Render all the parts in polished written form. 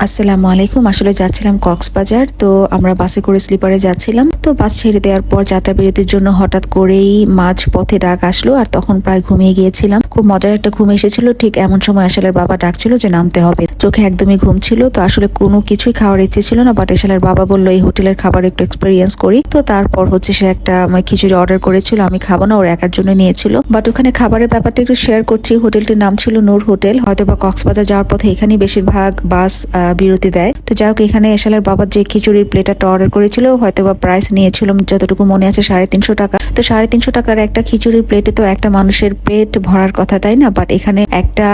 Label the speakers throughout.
Speaker 1: আসসালামু আলাইকুম। আসলে যাচ্ছিলাম কক্সবাজার। তো আমরা বাসে করে স্লিপারে যাচ্ছিলাম। তো বাস ছেড়ে দেওয়ার পর যাত্রা বিরতির জন্য হঠাৎ করেই মাঝ পথে ডাক আসলো, আর তখন প্রায় ঘুমিয়ে গিয়েছিলাম। খুব মজার একটা ঘুম এসেছিল। ঠিক এমন সময় আশালের বাবা ডাকছিল যে নামতে হবে। চোখে একদমই ঘুম ছিল, তো আসলে কোনো কিছুই খাওয়ার ইচ্ছে ছিল না, বাট আশালের বাবা বললো এই হোটেলের খাবার একটু এক্সপেরিয়েন্স করি। তো তারপর হচ্ছে সে একটা খিচুড়ি অর্ডার করেছিল। আমি খাবো না, ওর একার জন্য নিয়েছিল। বাট ওখানে খাবারের ব্যাপারটা একটু শেয়ার করছি। হোটেলটির নাম ছিল নূর হোটেল। হয়তো বা কক্সবাজার যাওয়ার পথে এখানেই বেশিরভাগ বাস বিরতি দেয়। তো যাই হোক, এখানে আশালের বাবা যে খিচুড়ির প্লেটারটা অর্ডার করেছিল, হয়তো বা প্রাইস নিয়েছিল যতটুকু মনে আছে 350 টাকা। তো 350 টাকার একটা খিচুড়ির প্লেটে তো একটা মানুষের পেট ভরার কথা, তাই না? বাট এখানে একটা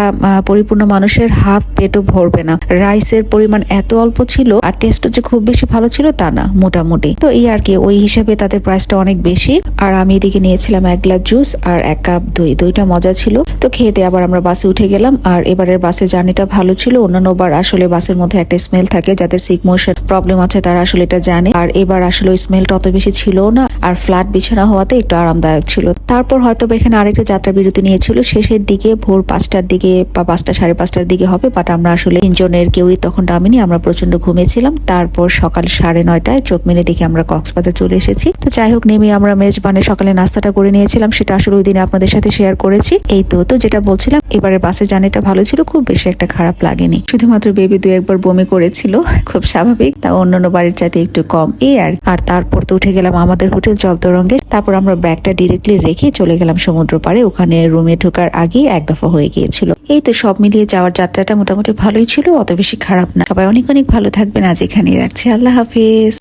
Speaker 1: পরিপূর্ণ মানুষের হাফ পেটও ভরবে না। রাইসের পরিমাণ এত অল্প ছিল, আর টেস্টও যে খুব বেশি ভালো ছিল তা না, মোটামুটি। তো এই আর কি, ওই হিসাবে তাদের প্রাইসটা অনেক বেশি। আর আমি এদিকে নিয়েছিলাম 1 গ্লাস জুস আর 1 কাপ দই। দইটা মজা ছিল। তো খেয়ে দিয়ে আবার আমরা বাসে উঠে গেলাম। আর এবারের বাসের জার্নিটা ভালো ছিল। অন্যান্যবার আসলে বাসের মধ্যে একটা স্মেল থাকে, যাদের সিক মোশন প্রবলেম আছে তারা আসলে এটা জানে। আর এবার আসলে ওই স্মেলটা অত বেশি ছিল না, আর ফ্ল্যাট বিছানা হওয়াতে একটু আরামদায়ক ছিল। তারপর হয়তো এখানে আরেকটা যাত্রা বিরতি নিয়েছিল শেষের দিকে, ভোর 5টার দিকে বা 5টা 5:30টার দিকে হবে। বাট আমরা আসলে তিনজনের কেউই তখন নামিনি, আমরা প্রচন্ড ঘুমিয়েছিলাম। তারপর সকাল 9:30টায় চোখ মেলে দেখে আমরা কক্সবাজার চলে এসেছি। তো যাই হোক, নেমে আমরা মেজবানে সকালে নাস্তাটা করে নিয়েছিলাম, সেটা আসলে ওই দিনে আপনাদের সাথে শেয়ার করেছি। এই তো যেটা বলছিলাম, এবারে বাসের জার্নিটা ভালো ছিল, খুব বেশি একটা খারাপ লাগেনি। শুধুমাত্র বেবি 2-1 বার বমি করেছিল, খুব স্বাভাবিক, তা অন্যান্য বাড়ির চাইতে একটু কম, এই আর তারপর তো উঠে গেলাম আমাদের হোটেল জলতরঙ্গে। তারপর আমরা ব্যাগটা ডিরেক্টলি রেখে চলে গেলাম সমুদ্র পাড়ে। ওখানে রুমে ঢোকার আগে এক দফা হয়ে গিয়েছিল। এই তো সব মিলিয়ে যাওয়ার যাত্রাটা মোটামুটি ভালোই ছিল, অত বেশি খারাপ না। সবাই অনেক অনেক ভালো থাকবেন। আজ এখানেই রাখছি। আল্লাহ হাফিজ।